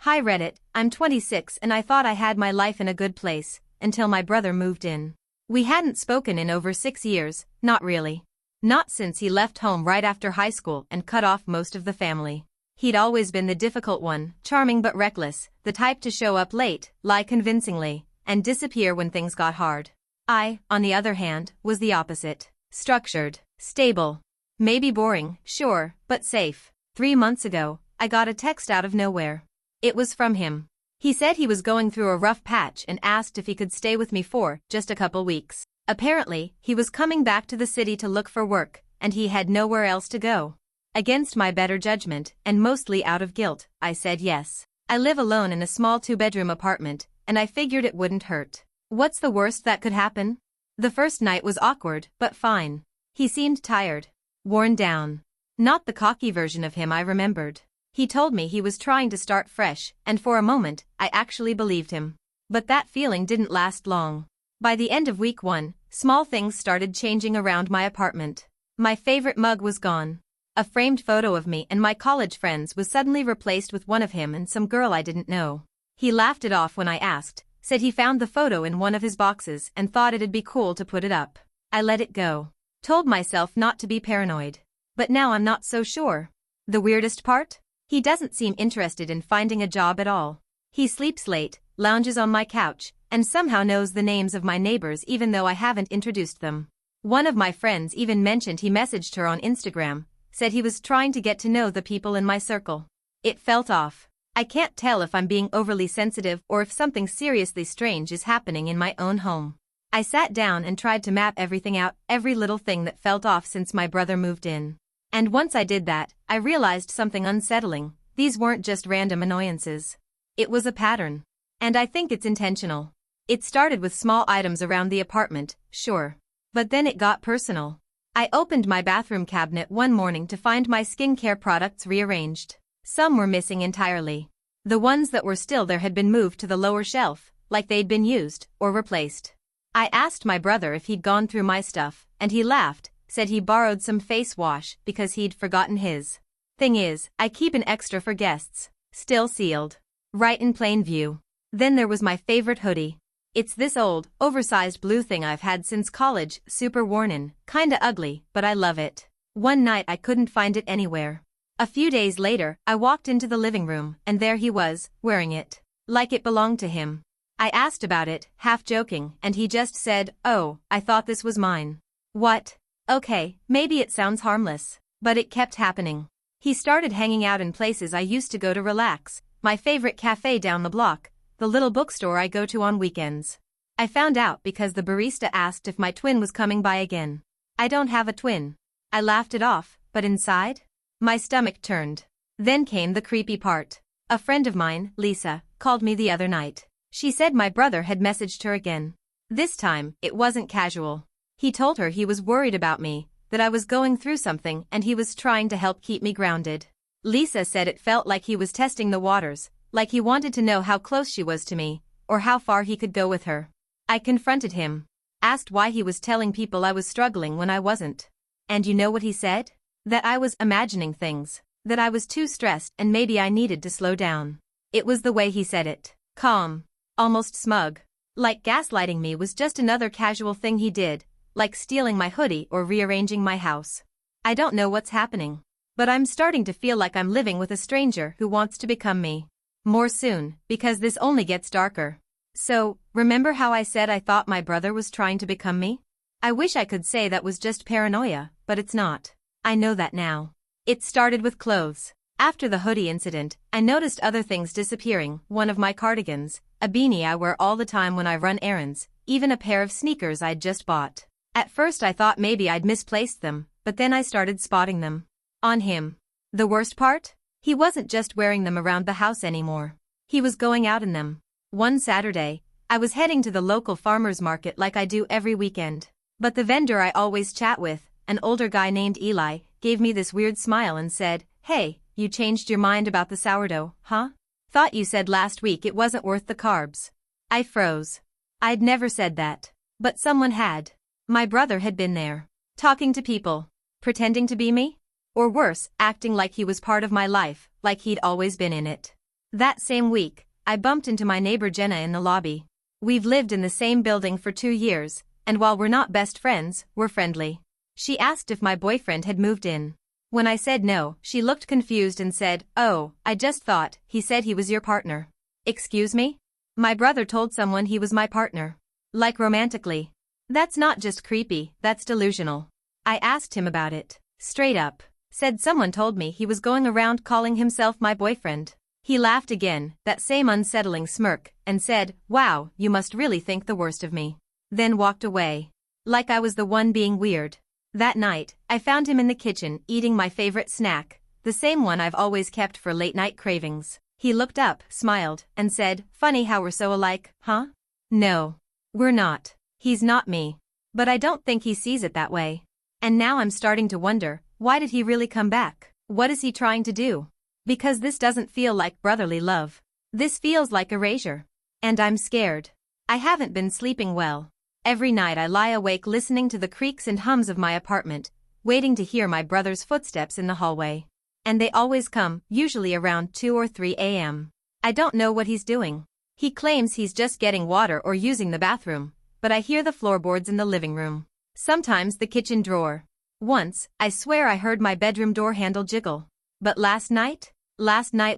Hi Reddit, I'm 26 and I thought I had my life in a good place, until my brother moved in. We hadn't spoken in over 6 years, not really. Not since he left home right after high school and cut off most of the family. He'd always been the difficult one, charming but reckless, the type to show up late, lie convincingly, and disappear when things got hard. I, on the other hand, was the opposite. Structured, stable. Maybe boring, sure, but safe. 3 months ago, I got a text out of nowhere. It was from him. He said he was going through a rough patch and asked if he could stay with me for just a couple weeks. Apparently, he was coming back to the city to look for work, and he had nowhere else to go. Against my better judgment, and mostly out of guilt, I said yes. I live alone in a small 2-bedroom apartment, and I figured it wouldn't hurt. What's the worst that could happen? The first night was awkward, but fine. He seemed tired. Worn down. Not the cocky version of him I remembered. He told me he was trying to start fresh, and for a moment, I actually believed him. But that feeling didn't last long. By the end of week 1, small things started changing around my apartment. My favorite mug was gone. A framed photo of me and my college friends was suddenly replaced with one of him and some girl I didn't know. He laughed it off when I asked, said he found the photo in one of his boxes and thought it'd be cool to put it up. I let it go. Told myself not to be paranoid. But now I'm not so sure. The weirdest part? He doesn't seem interested in finding a job at all. He sleeps late, lounges on my couch, and somehow knows the names of my neighbors even though I haven't introduced them. One of my friends even mentioned he messaged her on Instagram, said he was trying to get to know the people in my circle. It felt off. I can't tell if I'm being overly sensitive or if something seriously strange is happening in my own home. I sat down and tried to map everything out, every little thing that felt off since my brother moved in. And once I did that, I realized something unsettling. These weren't just random annoyances. It was a pattern. And I think it's intentional. It started with small items around the apartment, sure. But then it got personal. I opened my bathroom cabinet one morning to find my skincare products rearranged. Some were missing entirely. The ones that were still there had been moved to the lower shelf, like they'd been used or replaced. I asked my brother if he'd gone through my stuff, and he laughed, said he borrowed some face wash because he'd forgotten his. Thing is, I keep an extra for guests, still sealed. Right in plain view. Then there was my favorite hoodie. It's this old, oversized blue thing I've had since college, super worn-in, kinda ugly, but I love it. One night I couldn't find it anywhere. A few days later, I walked into the living room, and there he was, wearing it. Like it belonged to him. I asked about it, half joking, and he just said, "Oh, I thought this was mine." What? Okay, maybe it sounds harmless. But it kept happening. He started hanging out in places I used to go to relax, my favorite cafe down the block, the little bookstore I go to on weekends. I found out because the barista asked if my twin was coming by again. I don't have a twin. I laughed it off, but inside? My stomach turned. Then came the creepy part. A friend of mine, Lisa, called me the other night. She said my brother had messaged her again. This time, it wasn't casual. He told her he was worried about me, that I was going through something and he was trying to help keep me grounded. Lisa said it felt like he was testing the waters, like he wanted to know how close she was to me, or how far he could go with her. I confronted him. Asked why he was telling people I was struggling when I wasn't. And you know what he said? That I was imagining things, that I was too stressed and maybe I needed to slow down. It was the way he said it. Calm. Almost smug. Like gaslighting me was just another casual thing he did, like stealing my hoodie or rearranging my house. I don't know what's happening. But I'm starting to feel like I'm living with a stranger who wants to become me. More soon, because this only gets darker. So, remember how I said I thought my brother was trying to become me? I wish I could say that was just paranoia, but it's not. I know that now. It started with clothes. After the hoodie incident, I noticed other things disappearing, one of my cardigans, a beanie I wear all the time when I run errands, even a pair of sneakers I'd just bought. At first I thought maybe I'd misplaced them, but then I started spotting them. On him. The worst part? He wasn't just wearing them around the house anymore. He was going out in them. One Saturday, I was heading to the local farmer's market like I do every weekend. But the vendor I always chat with, an older guy named Eli, gave me this weird smile and said, "Hey, you changed your mind about the sourdough, huh? Thought you said last week it wasn't worth the carbs." I froze. I'd never said that. But someone had. My brother had been there. Talking to people. Pretending to be me? Or worse, acting like he was part of my life, like he'd always been in it. That same week, I bumped into my neighbor Jenna in the lobby. We've lived in the same building for 2 years, and while we're not best friends, we're friendly. She asked if my boyfriend had moved in. When I said no, she looked confused and said, "Oh, I just thought he said he was your partner." Excuse me? My brother told someone he was my partner. Like romantically. That's not just creepy, that's delusional. I asked him about it. Straight up. Said someone told me he was going around calling himself my boyfriend. He laughed again, that same unsettling smirk, and said, "Wow, you must really think the worst of me." Then walked away. Like I was the one being weird. That night, I found him in the kitchen eating my favorite snack, the same one I've always kept for late-night cravings. He looked up, smiled, and said, "Funny how we're so alike, huh?" No. We're not. He's not me. But I don't think he sees it that way. And now I'm starting to wonder, why did he really come back? What is he trying to do? Because this doesn't feel like brotherly love. This feels like erasure. And I'm scared. I haven't been sleeping well. Every night I lie awake listening to the creaks and hums of my apartment, waiting to hear my brother's footsteps in the hallway. And they always come, usually around 2 or 3 a.m. I don't know what he's doing. He claims he's just getting water or using the bathroom, but I hear the floorboards in the living room. Sometimes the kitchen drawer. Once, I swear I heard my bedroom door handle jiggle. But last night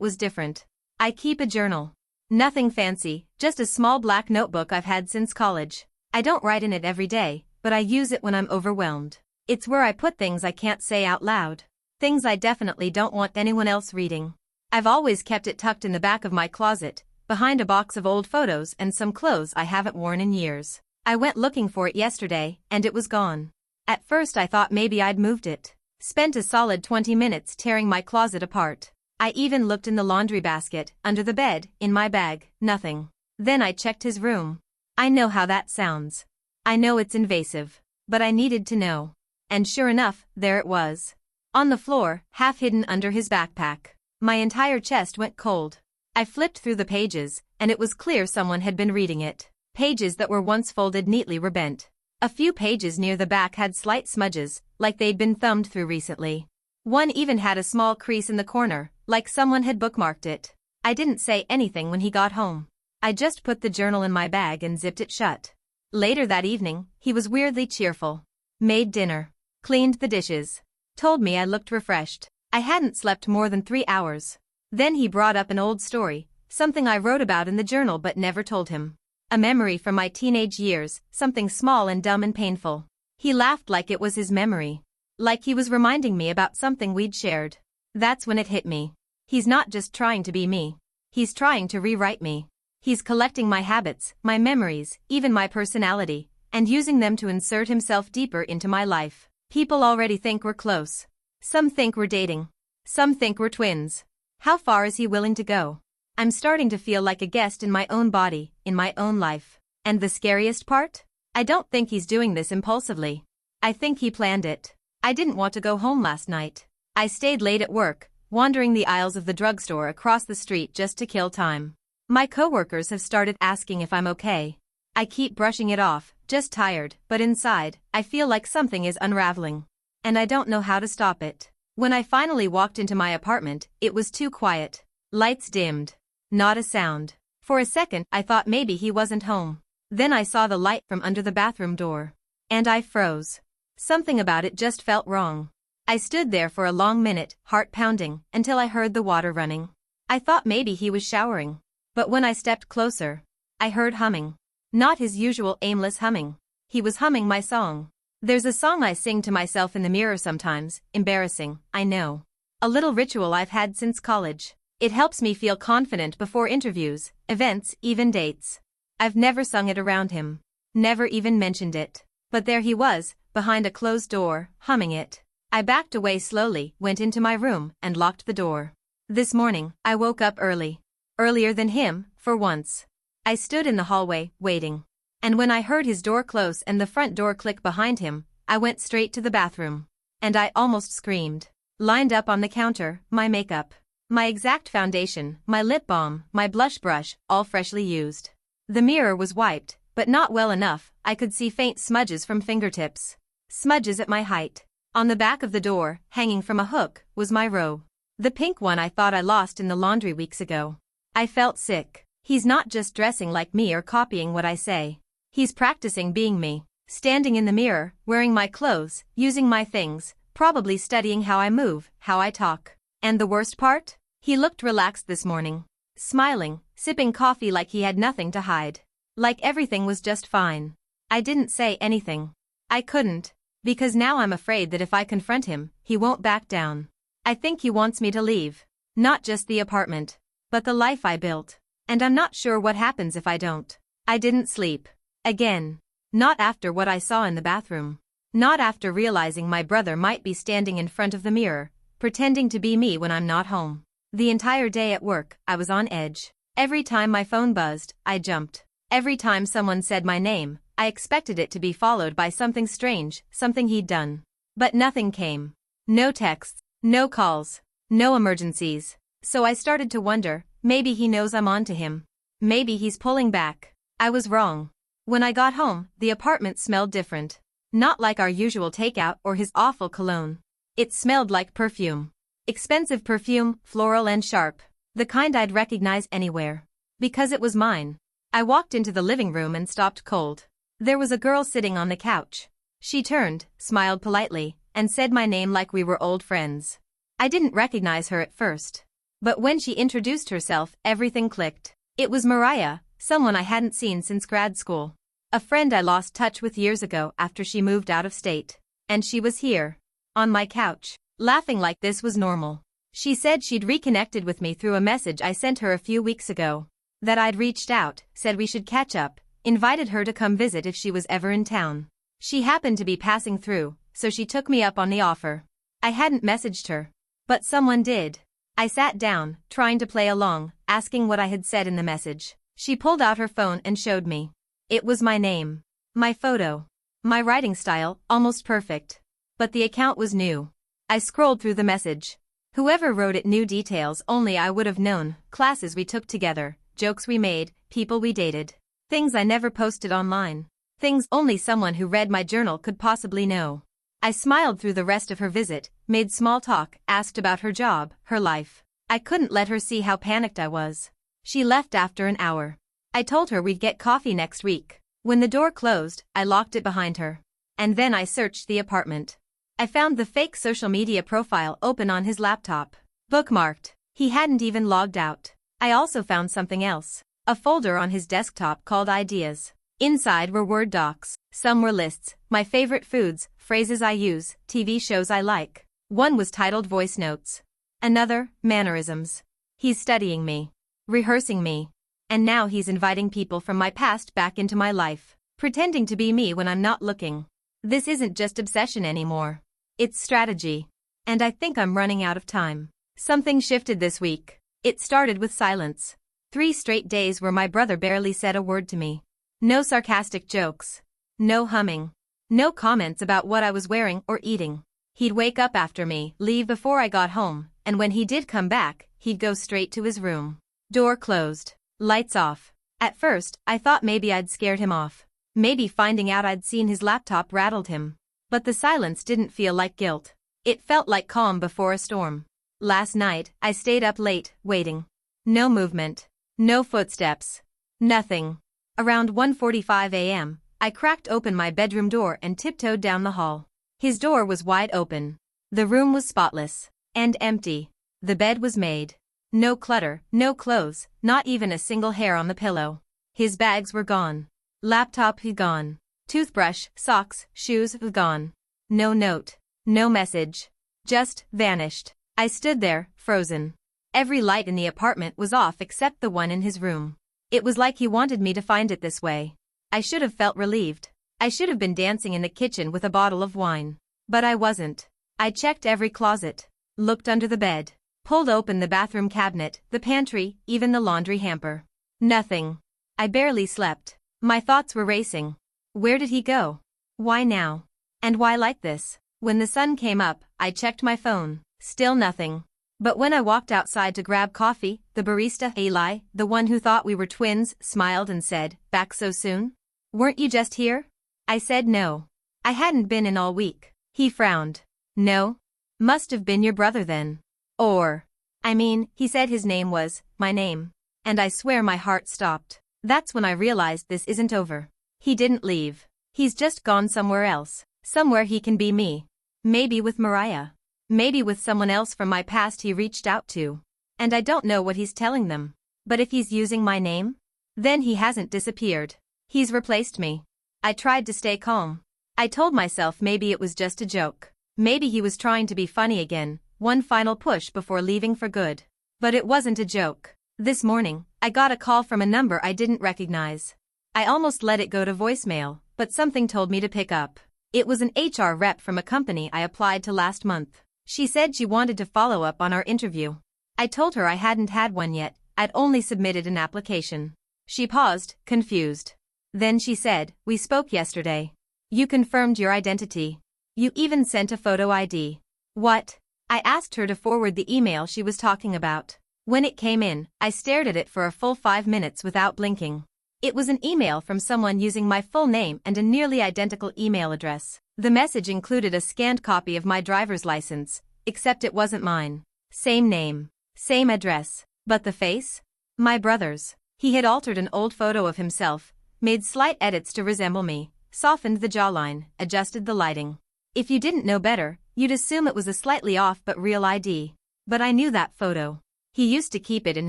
was different. I keep a journal. Nothing fancy, just a small black notebook I've had since college. I don't write in it every day, but I use it when I'm overwhelmed. It's where I put things I can't say out loud. Things I definitely don't want anyone else reading. I've always kept it tucked in the back of my closet, behind a box of old photos and some clothes I haven't worn in years. I went looking for it yesterday, and it was gone. At first I thought maybe I'd moved it. Spent a solid 20 minutes tearing my closet apart. I even looked in the laundry basket, under the bed, in my bag, nothing. Then I checked his room. I know how that sounds. I know it's invasive. But I needed to know. And sure enough, there it was. On the floor, half hidden under his backpack. My entire chest went cold. I flipped through the pages, and it was clear someone had been reading it. Pages that were once folded neatly were bent. A few pages near the back had slight smudges, like they'd been thumbed through recently. One even had a small crease in the corner, like someone had bookmarked it. I didn't say anything when he got home. I just put the journal in my bag and zipped it shut. Later that evening, he was weirdly cheerful. Made dinner. Cleaned the dishes. Told me I looked refreshed. I hadn't slept more than 3 hours. Then he brought up an old story, something I wrote about in the journal but never told him. A memory from my teenage years, something small and dumb and painful. He laughed like it was his memory. Like he was reminding me about something we'd shared. That's when it hit me. He's not just trying to be me. He's trying to rewrite me. He's collecting my habits, my memories, even my personality, and using them to insert himself deeper into my life. People already think we're close. Some think we're dating. Some think we're twins. How far is he willing to go? I'm starting to feel like a guest in my own body, in my own life. And the scariest part? I don't think he's doing this impulsively. I think he planned it. I didn't want to go home last night. I stayed late at work, wandering the aisles of the drugstore across the street just to kill time. My coworkers have started asking if I'm okay. I keep brushing it off, just tired, but inside, I feel like something is unraveling. And I don't know how to stop it. When I finally walked into my apartment, it was too quiet. Lights dimmed. Not a sound. For a second, I thought maybe he wasn't home. Then I saw the light from under the bathroom door. And I froze. Something about it just felt wrong. I stood there for a long minute, heart pounding, until I heard the water running. I thought maybe he was showering. But when I stepped closer, I heard humming. Not his usual aimless humming. He was humming my song. There's a song I sing to myself in the mirror sometimes, embarrassing, I know. A little ritual I've had since college. It helps me feel confident before interviews, events, even dates. I've never sung it around him. Never even mentioned it. But there he was, behind a closed door, humming it. I backed away slowly, went into my room, and locked the door. This morning, I woke up early. Earlier than him, for once. I stood in the hallway, waiting. And when I heard his door close and the front door click behind him, I went straight to the bathroom. And I almost screamed. Lined up on the counter, my makeup. My exact foundation, my lip balm, my blush brush, all freshly used. The mirror was wiped, but not well enough. I could see faint smudges from fingertips. Smudges at my height. On the back of the door, hanging from a hook, was my robe. The pink one I thought I lost in the laundry weeks ago. I felt sick. He's not just dressing like me or copying what I say. He's practicing being me. Standing in the mirror, wearing my clothes, using my things, probably studying how I move, how I talk. And the worst part? He looked relaxed this morning. Smiling, sipping coffee like he had nothing to hide. Like everything was just fine. I didn't say anything. I couldn't. Because now I'm afraid that if I confront him, he won't back down. I think he wants me to leave. Not just the apartment, but the life I built. And I'm not sure what happens if I don't. I didn't sleep. Again. Not after what I saw in the bathroom. Not after realizing my brother might be standing in front of the mirror, pretending to be me when I'm not home. The entire day at work, I was on edge. Every time my phone buzzed, I jumped. Every time someone said my name, I expected it to be followed by something strange, something he'd done. But nothing came. No texts, no calls, no emergencies. So I started to wonder, maybe he knows I'm on to him. Maybe he's pulling back. I was wrong. When I got home, the apartment smelled different. Not like our usual takeout or his awful cologne. It smelled like perfume. Expensive perfume, floral and sharp. The kind I'd recognize anywhere. Because it was mine. I walked into the living room and stopped cold. There was a girl sitting on the couch. She turned, smiled politely, and said my name like we were old friends. I didn't recognize her at first. But when she introduced herself, everything clicked. It was Mariah, someone I hadn't seen since grad school. A friend I lost touch with years ago after she moved out of state. And she was here. On my couch. Laughing like this was normal. She said she'd reconnected with me through a message I sent her a few weeks ago. That I'd reached out, said we should catch up, invited her to come visit if she was ever in town. She happened to be passing through, so she took me up on the offer. I hadn't messaged her. But someone did. I sat down, trying to play along, asking what I had said in the message. She pulled out her phone and showed me. It was my name. My photo. My writing style, almost perfect. But the account was new. I scrolled through the message. Whoever wrote it knew details only I would have known, classes we took together, jokes we made, people we dated. Things I never posted online. Things only someone who read my journal could possibly know. I smiled through the rest of her visit, made small talk, asked about her job, her life. I couldn't let her see how panicked I was. She left after an hour. I told her we'd get coffee next week. When the door closed, I locked it behind her. And then I searched the apartment. I found the fake social media profile open on his laptop. Bookmarked. He hadn't even logged out. I also found something else. A folder on his desktop called Ideas. Inside were Word docs. Some were lists, my favorite foods, phrases I use, TV shows I like. One was titled Voice Notes. Another, Mannerisms. He's studying me. Rehearsing me. And now he's inviting people from my past back into my life. Pretending to be me when I'm not looking. This isn't just obsession anymore. It's strategy. And I think I'm running out of time. Something shifted this week. It started with silence. 3 straight days where my brother barely said a word to me. No sarcastic jokes. No humming. No comments about what I was wearing or eating. He'd wake up after me, leave before I got home, and when he did come back, he'd go straight to his room. Door closed. Lights off. At first, I thought maybe I'd scared him off. Maybe finding out I'd seen his laptop rattled him. But the silence didn't feel like guilt. It felt like calm before a storm. Last night, I stayed up late, waiting. No movement. No footsteps. Nothing. Around 1:45 a.m., I cracked open my bedroom door and tiptoed down the hall. His door was wide open. The room was spotless. And empty. The bed was made. No clutter, no clothes, not even a single hair on the pillow. His bags were gone. Laptop gone. Toothbrush, socks, shoes gone. No note. No message. Just vanished. I stood there, frozen. Every light in the apartment was off except the one in his room. It was like he wanted me to find it this way. I should have felt relieved. I should have been dancing in the kitchen with a bottle of wine. But I wasn't. I checked every closet. Looked under the bed. Pulled open the bathroom cabinet, the pantry, even the laundry hamper. Nothing. I barely slept. My thoughts were racing. Where did he go? Why now? And why like this? When the sun came up, I checked my phone. Still nothing. But when I walked outside to grab coffee, the barista, Eli, the one who thought we were twins, smiled and said, "Back so soon? Weren't you just here?" I said no. I hadn't been in all week. He frowned. No? Must have been your brother then. Or. I mean, he said his name was, my name. And I swear my heart stopped. That's when I realized this isn't over. He didn't leave. He's just gone somewhere else. Somewhere he can be me. Maybe with Mariah. Maybe with someone else from my past he reached out to. And I don't know what he's telling them. But if he's using my name, then he hasn't disappeared. He's replaced me. I tried to stay calm. I told myself maybe it was just a joke. Maybe he was trying to be funny again, one final push before leaving for good. But it wasn't a joke. This morning, I got a call from a number I didn't recognize. I almost let it go to voicemail, but something told me to pick up. It was an HR rep from a company I applied to last month. She said she wanted to follow up on our interview. I told her I hadn't had one yet, I'd only submitted an application. She paused, confused. Then she said, "We spoke yesterday. You confirmed your identity. You even sent a photo ID." What? I asked her to forward the email she was talking about. When it came in, I stared at it for a full 5 minutes without blinking. It was an email from someone using my full name and a nearly identical email address. The message included a scanned copy of my driver's license, except it wasn't mine. Same name, same address, but the face? My brother's. He had altered an old photo of himself, made slight edits to resemble me, softened the jawline, adjusted the lighting. If you didn't know better, you'd assume it was a slightly off but real ID. But I knew that photo. He used to keep it in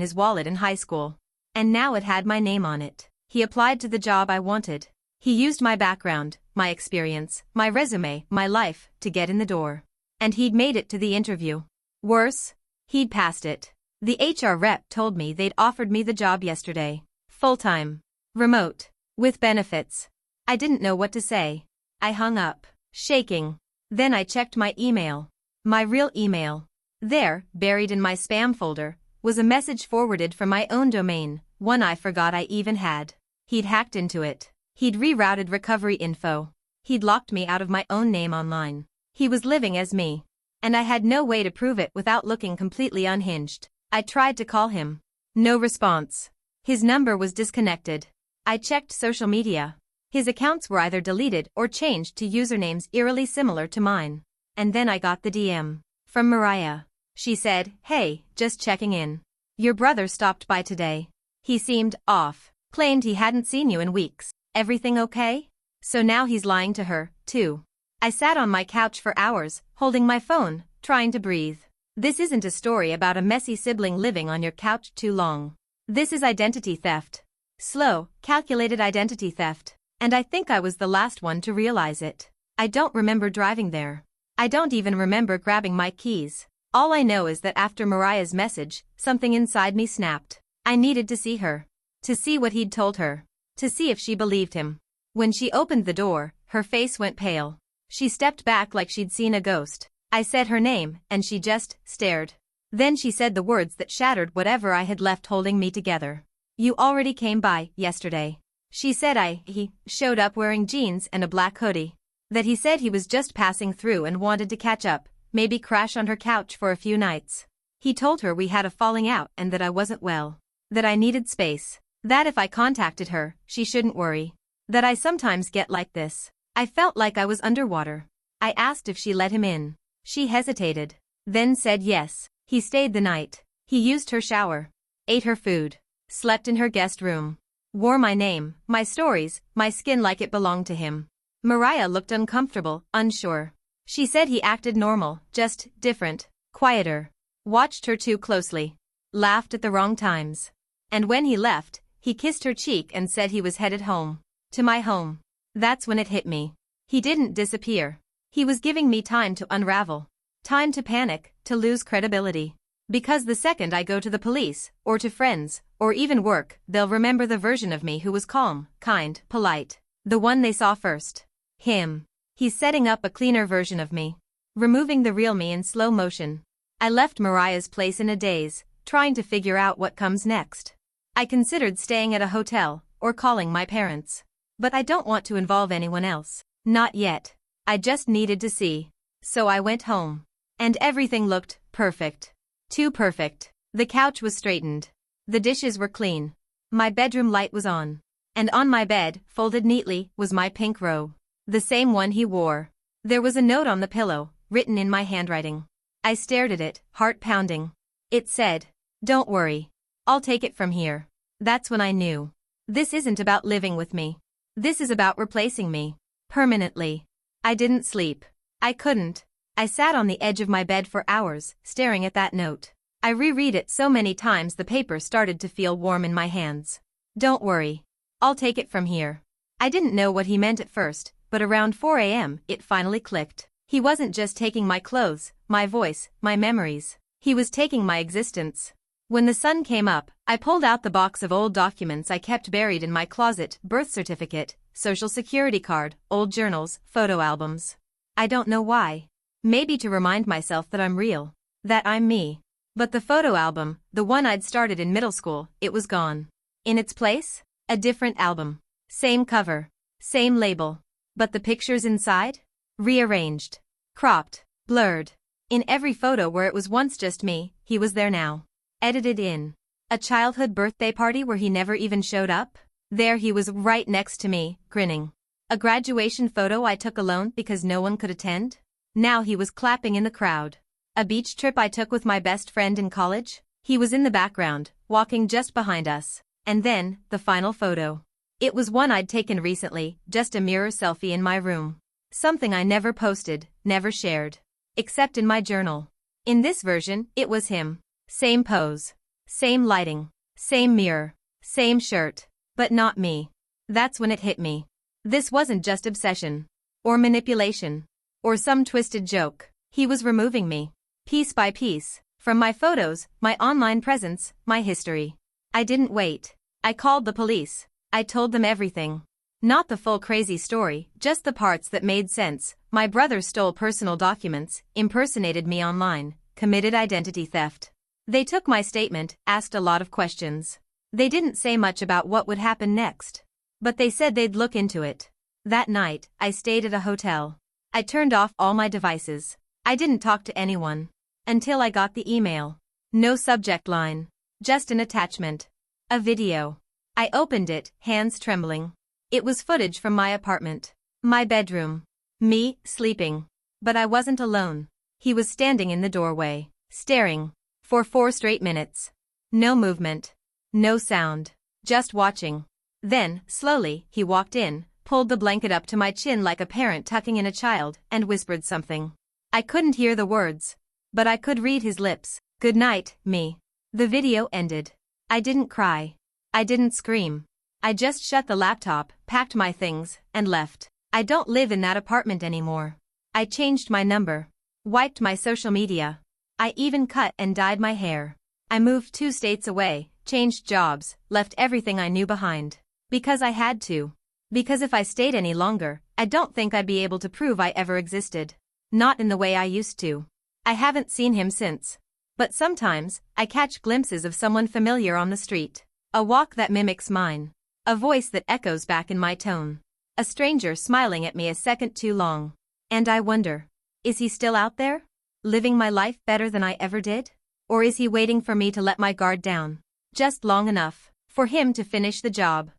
his wallet in high school. And now it had my name on it. He applied to the job I wanted. He used my background, my experience, my resume, my life, to get in the door. And he'd made it to the interview. Worse, he'd passed it. The HR rep told me they'd offered me the job yesterday. Full-time. Remote. With benefits. I didn't know what to say. I hung up, shaking. Then I checked my email. My real email. There, buried in my spam folder, was a message forwarded from my own domain, one I forgot I even had. He'd hacked into it. He'd rerouted recovery info. He'd locked me out of my own name online. He was living as me. And I had no way to prove it without looking completely unhinged. I tried to call him. No response. His number was disconnected. I checked social media. His accounts were either deleted or changed to usernames eerily similar to mine. And then I got the DM. From Mariah. She said, "Hey, just checking in. Your brother stopped by today. He seemed off. Claimed he hadn't seen you in weeks. Everything okay?" So now he's lying to her, too. I sat on my couch for hours, holding my phone, trying to breathe. This isn't a story about a messy sibling living on your couch too long. This is identity theft. Slow, calculated identity theft. And I think I was the last one to realize it. I don't remember driving there. I don't even remember grabbing my keys. All I know is that after Mariah's message, something inside me snapped. I needed to see her. To see what he'd told her. To see if she believed him. When she opened the door, her face went pale. She stepped back like she'd seen a ghost. I said her name, and she just stared. Then she said the words that shattered whatever I had left holding me together. "You already came by yesterday." She said he showed up wearing jeans and a black hoodie. That he said he was just passing through and wanted to catch up, maybe crash on her couch for a few nights. He told her we had a falling out and that I wasn't well. That I needed space. That if I contacted her, she shouldn't worry. That I sometimes get like this. I felt like I was underwater. I asked if she let him in. She hesitated. Then said yes. He stayed the night. He used her shower. Ate her food. Slept in her guest room. Wore my name, my stories, my skin like it belonged to him. Mariah looked uncomfortable, unsure. She said he acted normal, just different, quieter. Watched her too closely. Laughed at the wrong times. And when he left, he kissed her cheek and said he was headed home. To my home. That's when it hit me. He didn't disappear. He was giving me time to unravel. Time to panic, to lose credibility. Because the second I go to the police, or to friends, or even work, they'll remember the version of me who was calm, kind, polite. The one they saw first. Him. He's setting up a cleaner version of me. Removing the real me in slow motion. I left Mariah's place in a daze, trying to figure out what comes next. I considered staying at a hotel, or calling my parents. But I don't want to involve anyone else. Not yet. I just needed to see. So I went home. And everything looked perfect. Too perfect. The couch was straightened. The dishes were clean. My bedroom light was on. And on my bed, folded neatly, was my pink robe. The same one he wore. There was a note on the pillow, written in my handwriting. I stared at it, heart pounding. It said, "Don't worry. I'll take it from here. That's when I knew. This isn't about living with me. This is about replacing me. Permanently. I didn't sleep. I couldn't. I sat on the edge of my bed for hours, staring at that note. I reread it so many times the paper started to feel warm in my hands. Don't worry. I'll take it from here. I didn't know what he meant at first, but around 4 a.m. it finally clicked. He wasn't just taking my clothes, my voice, my memories. He was taking my existence. When the sun came up, I pulled out the box of old documents I kept buried in my closet: birth certificate, social security card, old journals, photo albums. I don't know why. Maybe to remind myself that I'm real. That I'm me. But the photo album, the one I'd started in middle school, it was gone. In its place, a different album. Same cover. Same label. But the pictures inside? Rearranged. Cropped. Blurred. In every photo where it was once just me, he was there now. Edited in. A childhood birthday party where he never even showed up? There he was right next to me, grinning. A graduation photo I took alone because no one could attend? Now he was clapping in the crowd. A beach trip I took with my best friend in college? He was in the background, walking just behind us. And then, the final photo. It was one I'd taken recently, just a mirror selfie in my room. Something I never posted, never shared. Except in my journal. In this version, it was him. Same pose. Same lighting. Same mirror. Same shirt. But not me. That's when it hit me. This wasn't just obsession. Or manipulation. Or some twisted joke. He was removing me. Piece by piece. From my photos, my online presence, my history. I didn't wait. I called the police. I told them everything. Not the full crazy story, just the parts that made sense. My brother stole personal documents, impersonated me online, committed identity theft. They took my statement, asked a lot of questions. They didn't say much about what would happen next. But they said they'd look into it. That night, I stayed at a hotel. I turned off all my devices. I didn't talk to anyone. Until I got the email. No subject line. Just an attachment. A video. I opened it, hands trembling. It was footage from my apartment. My bedroom. Me, sleeping. But I wasn't alone. He was standing in the doorway, staring. For 4 straight minutes. No movement. No sound. Just watching. Then, slowly, he walked in, pulled the blanket up to my chin like a parent tucking in a child, and whispered something. I couldn't hear the words. But I could read his lips. Good night, me. The video ended. I didn't cry. I didn't scream. I just shut the laptop, packed my things, and left. I don't live in that apartment anymore. I changed my number. Wiped my social media. I even cut and dyed my hair. I moved 2 states away, changed jobs, left everything I knew behind. Because I had to. Because if I stayed any longer, I don't think I'd be able to prove I ever existed. Not in the way I used to. I haven't seen him since. But sometimes, I catch glimpses of someone familiar on the street. A walk that mimics mine. A voice that echoes back in my tone. A stranger smiling at me a second too long. And I wonder, is he still out there? Living my life better than I ever did? Or is he waiting for me to let my guard down? Just long enough for him to finish the job.